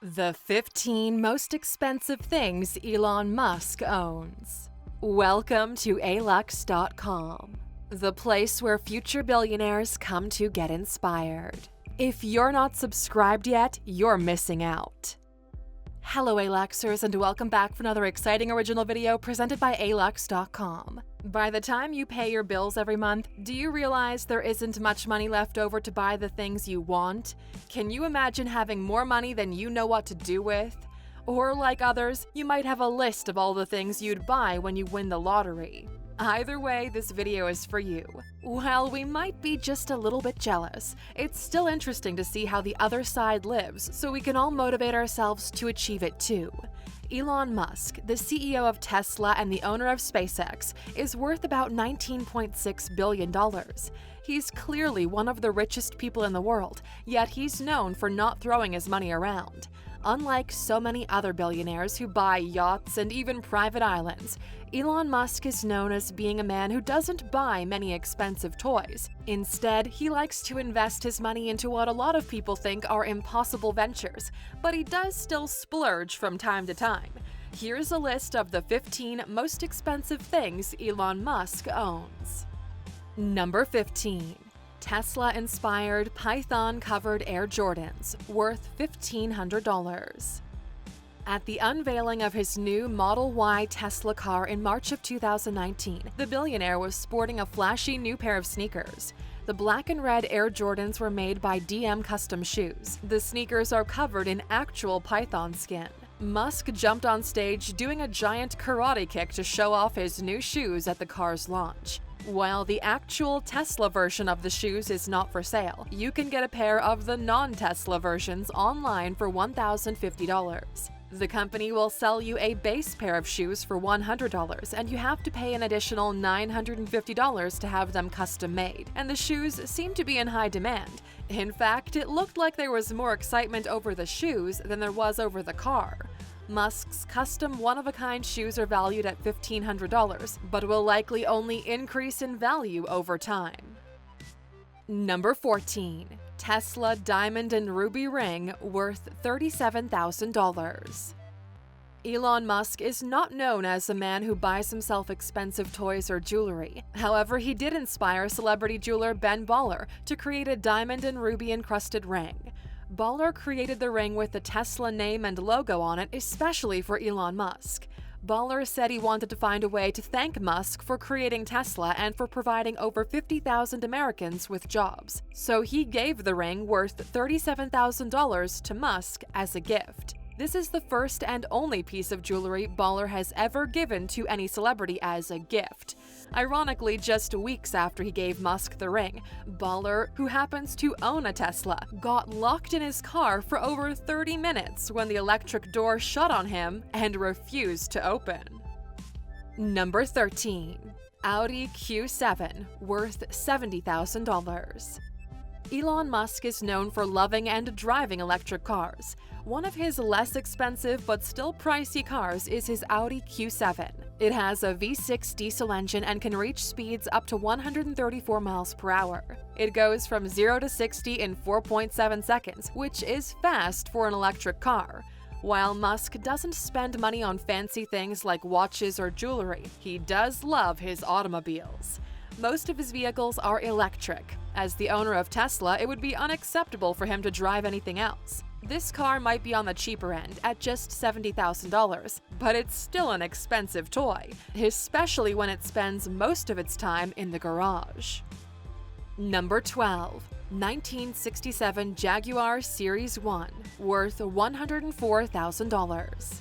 The 15 most expensive things Elon Musk owns. Welcome to Alux.com, the place where future billionaires come to get inspired. If you're not subscribed yet, you're missing out. Hello Aluxers, and welcome back for another exciting original video presented by Alux.com. By the time you pay your bills every month, do you realize there isn't much money left over to buy the things you want? Can you imagine having more money than you know what to do with? Or like others, you might have a list of all the things you'd buy when you win the lottery. Either way, this video is for you. While we might be just a little bit jealous, it's still interesting to see how the other side lives, so we can all motivate ourselves to achieve it too. Elon Musk, the CEO of Tesla and the owner of SpaceX, is worth about $19.6 billion. He's clearly one of the richest people in the world, yet he's known for not throwing his money around. Unlike so many other billionaires who buy yachts and even private islands, Elon Musk is known as being a man who doesn't buy many expensive toys. Instead, he likes to invest his money into what a lot of people think are impossible ventures, but he does still splurge from time to time. Here's a list of the 15 most expensive things Elon Musk owns. Number 15. Tesla-inspired Python-covered Air Jordans, worth $1,500. At the unveiling of his new Model Y Tesla car in March of 2019, the billionaire was sporting a flashy new pair of sneakers. The black and red Air Jordans were made by DM Custom Shoes. The sneakers are covered in actual python skin. Musk jumped on stage doing a giant karate kick to show off his new shoes at the car's launch. While the actual Tesla version of the shoes is not for sale, you can get a pair of the non-Tesla versions online for $1,050. The company will sell you a base pair of shoes for $100, and you have to pay an additional $950 to have them custom made, and the shoes seem to be in high demand. In fact, it looked like there was more excitement over the shoes than there was over the car. Musk's custom one-of-a-kind shoes are valued at $1,500, but will likely only increase in value over time. Number 14. Tesla Diamond and Ruby Ring, worth $37,000. Elon Musk is not known as a man who buys himself expensive toys or jewelry. However, he did inspire celebrity jeweler Ben Baller to create a diamond and ruby-encrusted ring. Baller created the ring with the Tesla name and logo on it especially for Elon Musk. Baller said he wanted to find a way to thank Musk for creating Tesla and for providing over 50,000 Americans with jobs. So he gave the ring worth $37,000 to Musk as a gift. This is the first and only piece of jewelry Baller has ever given to any celebrity as a gift. Ironically, just weeks after he gave Musk the ring, Baller, who happens to own a Tesla, got locked in his car for over 30 minutes when the electric door shut on him and refused to open. Number 13. Audi Q7, worth $70,000. Elon Musk is known for loving and driving electric cars. One of his less expensive but still pricey cars is his Audi Q7. It has a V6 diesel engine and can reach speeds up to 134 miles per hour. It goes from 0 to 60 in 4.7 seconds, which is fast for an electric car. While Musk doesn't spend money on fancy things like watches or jewelry, he does love his automobiles. Most of his vehicles are electric. As the owner of Tesla, it would be unacceptable for him to drive anything else. This car might be on the cheaper end at just $70,000, but it's still an expensive toy, especially when it spends most of its time in the garage. Number 12. 1967 Jaguar Series 1, worth $104,000.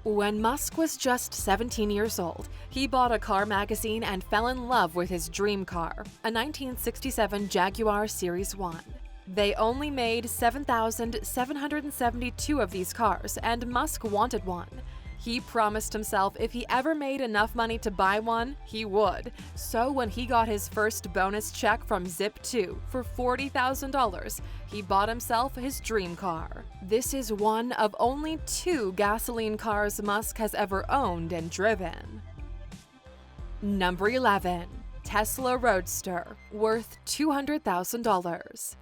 When Musk was just 17 years old, he bought a car magazine and fell in love with his dream car, a 1967 Jaguar Series 1. They only made 7,772 of these cars, and Musk wanted one. He promised himself if he ever made enough money to buy one, he would. So when he got his first bonus check from Zip2 for $40,000, he bought himself his dream car. This is one of only 2 gasoline cars Musk has ever owned and driven. Number 11. Tesla Roadster, worth $200,000.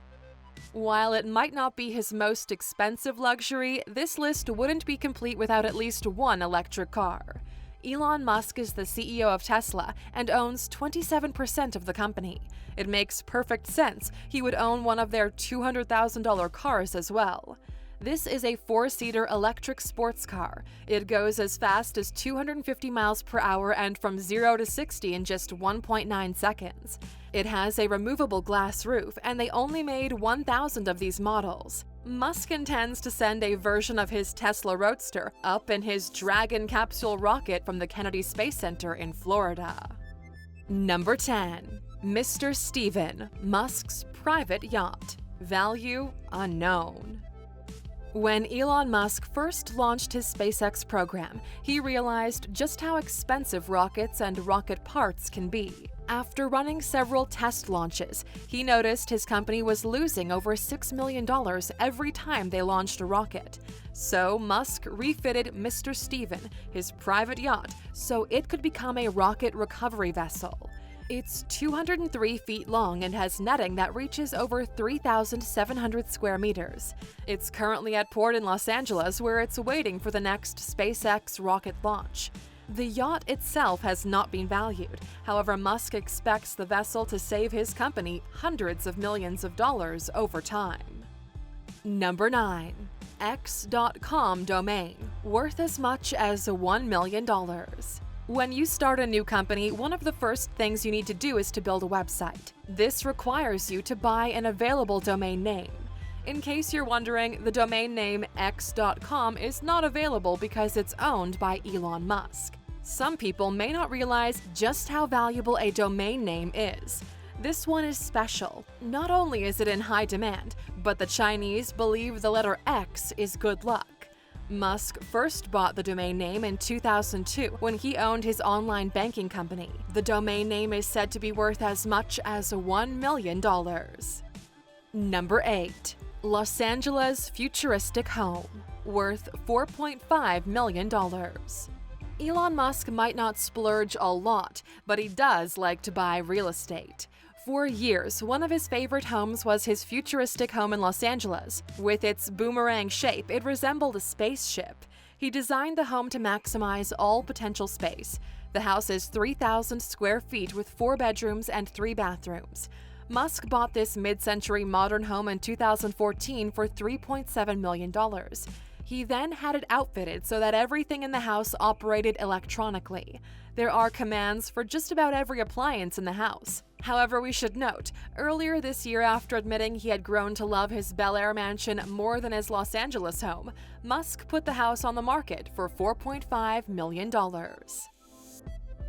While it might not be his most expensive luxury, this list wouldn't be complete without at least one electric car. Elon Musk is the CEO of Tesla and owns 27% of the company. It makes perfect sense he would own one of their $200,000 cars as well. This is a 4-seater electric sports car. It goes as fast as 250 miles per hour and from 0 to 60 in just 1.9 seconds. It has a removable glass roof, and they only made 1,000 of these models. Musk intends to send a version of his Tesla Roadster up in his Dragon capsule rocket from the Kennedy Space Center in Florida. Number 10. Mr. Steven, Musk's private yacht. Value unknown. When Elon Musk first launched his SpaceX program, he realized just how expensive rockets and rocket parts can be. After running several test launches, he noticed his company was losing over $6 million every time they launched a rocket. So Musk refitted Mr. Steven, his private yacht, so it could become a rocket recovery vessel. It's 203 feet long and has netting that reaches over 3,700 square meters. It's currently at port in Los Angeles, where it's waiting for the next SpaceX rocket launch. The yacht itself has not been valued. However, Musk expects the vessel to save his company hundreds of millions of dollars over time. Number 9. X.com domain, worth as much as $1 million. When you start a new company, one of the first things you need to do is to build a website. This requires you to buy an available domain name. In case you're wondering, the domain name X.com is not available because it's owned by Elon Musk. Some people may not realize just how valuable a domain name is. This one is special. Not only is it in high demand, but the Chinese believe the letter X is good luck. Musk first bought the domain name in 2002 when he owned his online banking company. The domain name is said to be worth as much as $1 million. Number 8. Los Angeles Futuristic Home, worth $4.5 million. Elon Musk might not splurge a lot, but he does like to buy real estate. For years, one of his favorite homes was his futuristic home in Los Angeles. With its boomerang shape, it resembled a spaceship. He designed the home to maximize all potential space. The house is 3,000 square feet with 4 bedrooms and 3 bathrooms. Musk bought this mid-century modern home in 2014 for $3.7 million. He then had it outfitted so that everything in the house operated electronically. There are commands for just about every appliance in the house. However, we should note, earlier this year, after admitting he had grown to love his BelAir mansion more than his Los Angeles home, Musk put the house on the market for $4.5 million.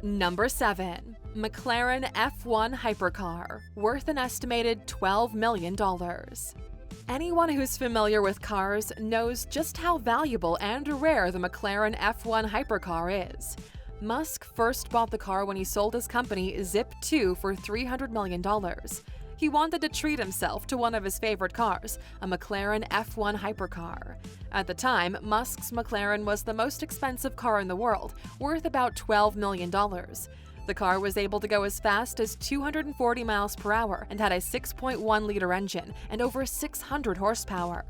Number 7. McLaren F1 Hypercar, worth an estimated $12 million. Anyone who's familiar with cars knows just how valuable and rare the McLaren F1 Hypercar is. Musk first bought the car when he sold his company Zip2 for $300 million. He wanted to treat himself to one of his favorite cars, a McLaren F1 Hypercar. At the time, Musk's McLaren was the most expensive car in the world, worth about $12 million. The car was able to go as fast as 240 miles per hour and had a 6.1-liter engine and over 600 horsepower.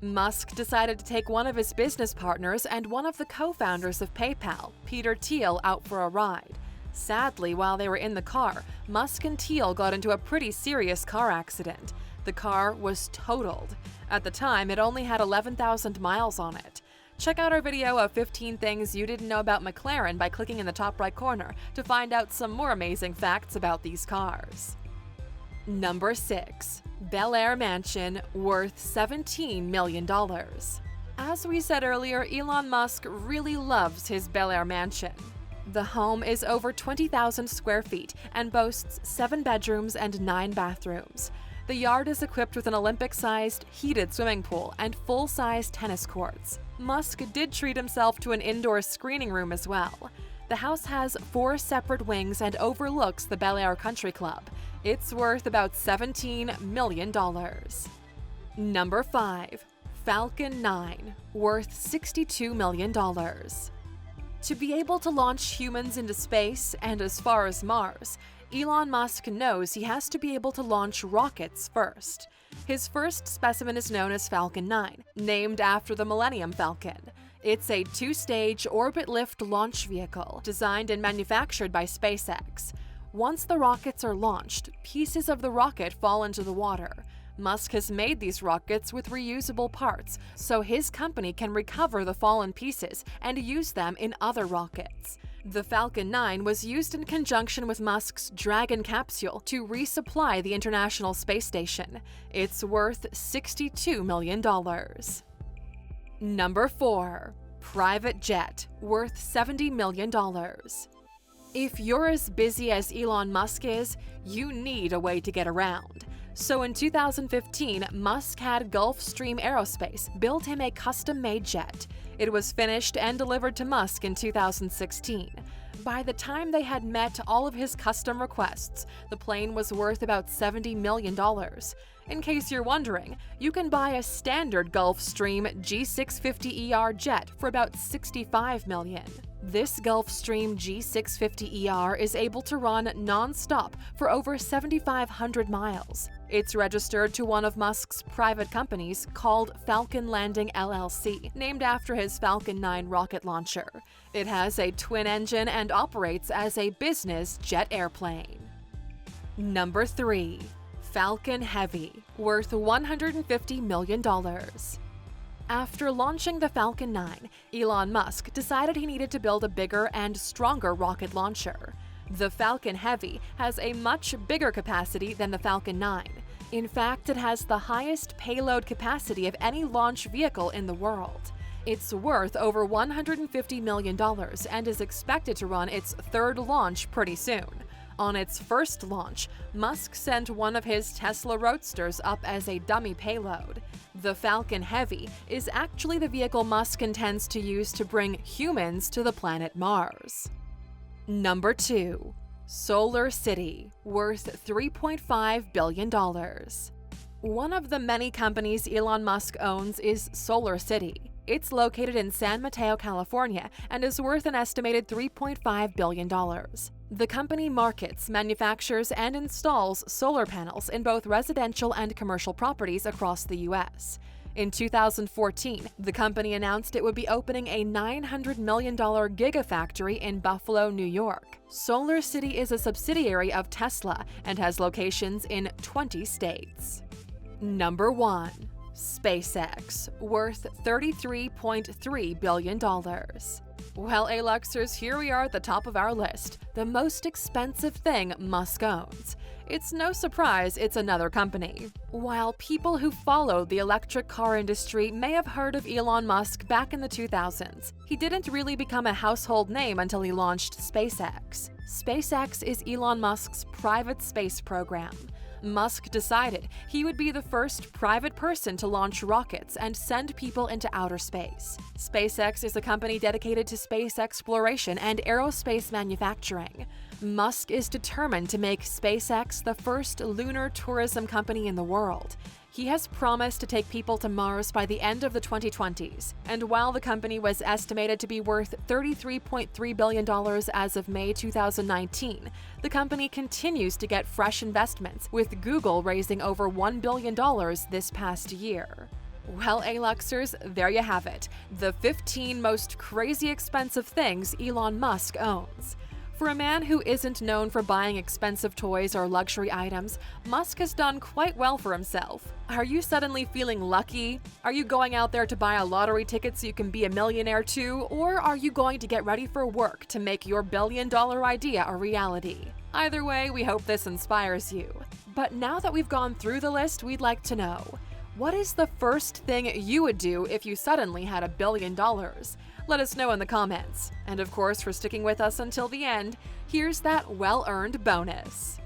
Musk decided to take one of his business partners and one of the co-founders of PayPal, Peter Thiel, out for a ride. Sadly, while they were in the car, Musk and Thiel got into a pretty serious car accident. The car was totaled. At the time, it only had 11,000 miles on it. Check out our video of 15 things you didn't know about McLaren by clicking in the top right corner to find out some more amazing facts about these cars. Number 6. BelAir Mansion, worth $17 million. As we said earlier, Elon Musk really loves his BelAir Mansion. The home is over 20,000 square feet and boasts 7 bedrooms and 9 bathrooms. The yard is equipped with an Olympic-sized, heated swimming pool and full-size tennis courts. Musk did treat himself to an indoor screening room as well. The house has 4 separate wings and overlooks the BelAir Country Club. It's worth about $17 million. Number 5. Falcon 9, worth $62 million. To be able to launch humans into space and as far as Mars, Elon Musk knows he has to be able to launch rockets first. His first specimen is known as Falcon 9, named after the Millennium Falcon. It's a two-stage orbit-lift launch vehicle designed and manufactured by SpaceX. Once the rockets are launched, pieces of the rocket fall into the water. Musk has made these rockets with reusable parts, so his company can recover the fallen pieces and use them in other rockets. The Falcon 9 was used in conjunction with Musk's Dragon capsule to resupply the International Space Station. It's worth $62 million. Number 4. Private jet, worth $70 million. If you're as busy as Elon Musk is, you need a way to get around. So in 2015, Musk had Gulfstream Aerospace build him a custom-made jet. It was finished and delivered to Musk in 2016. By the time they had met all of his custom requests, the plane was worth about $70 million. In case you're wondering, you can buy a standard Gulfstream G650ER jet for about $65 million. This Gulfstream G650ER is able to run non-stop for over 7,500 miles. It's registered to one of Musk's private companies called Falcon Landing LLC, named after his Falcon 9 rocket launcher. It has a twin engine and operates as a business jet airplane. Number 3. Falcon Heavy, worth $150 million. After launching the Falcon 9, Elon Musk decided he needed to build a bigger and stronger rocket launcher. The Falcon Heavy has a much bigger capacity than the Falcon 9. In fact, it has the highest payload capacity of any launch vehicle in the world. It's worth over $150 million and is expected to run its third launch pretty soon. On its first launch, Musk sent one of his Tesla Roadsters up as a dummy payload. The Falcon Heavy is actually the vehicle Musk intends to use to bring humans to the planet Mars. Number 2. Solar City, worth $3.5 billion. One of the many companies Elon Musk owns is Solar City. It's located in San Mateo, California, and is worth an estimated $3.5 billion. The company markets, manufactures, and installs solar panels in both residential and commercial properties across the U.S. In 2014, the company announced it would be opening a $900 million gigafactory in Buffalo, New York. Solar City is a subsidiary of Tesla and has locations in 20 states. Number 1. SpaceX, worth $33.3 billion. Well, Aluxers, here we are at the top of our list, the most expensive thing Musk owns. It's no surprise it's another company. While people who follow the electric car industry may have heard of Elon Musk back in the 2000s, he didn't really become a household name until he launched SpaceX. SpaceX is Elon Musk's private space program. Musk decided he would be the first private person to launch rockets and send people into outer space. SpaceX is a company dedicated to space exploration and aerospace manufacturing. Musk is determined to make SpaceX the first lunar tourism company in the world. He has promised to take people to Mars by the end of the 2020s, and while the company was estimated to be worth $33.3 billion as of May 2019, the company continues to get fresh investments, with Google raising over $1 billion this past year. Well, Aluxers, there you have it, the 15 most crazy expensive things Elon Musk owns. For a man who isn't known for buying expensive toys or luxury items, Musk has done quite well for himself. Are you suddenly feeling lucky? Are you going out there to buy a lottery ticket so you can be a millionaire too? Or are you going to get ready for work to make your billion-dollar idea a reality? Either way, we hope this inspires you. But now that we've gone through the list, we'd like to know, what is the first thing you would do if you suddenly had $1 billion? Let us know in the comments. And of course, for sticking with us until the end, here's that well-earned bonus.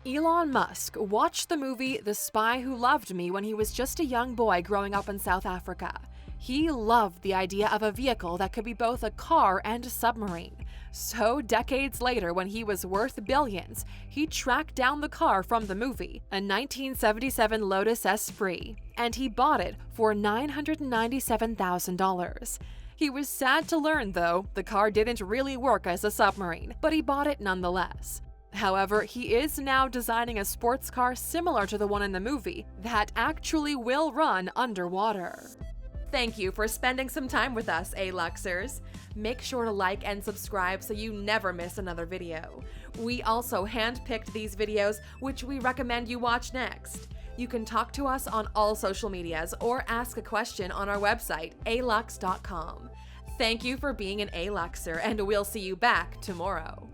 Elon Musk watched the movie The Spy Who Loved Me when he was just a young boy growing up in South Africa. He loved the idea of a vehicle that could be both a car and a submarine. So decades later, when he was worth billions, he tracked down the car from the movie, a 1977 Lotus Esprit, and he bought it for $997,000. He was sad to learn, though, the car didn't really work as a submarine, but he bought it nonetheless. However, he is now designing a sports car similar to the one in the movie that actually will run underwater. Thank you for spending some time with us, A-Luxers. Make sure to like and subscribe so you never miss another video. We also handpicked these videos, which we recommend you watch next. You can talk to us on all social medias or ask a question on our website, Alux.com. Thank you for being an A-Luxer, and we'll see you back tomorrow.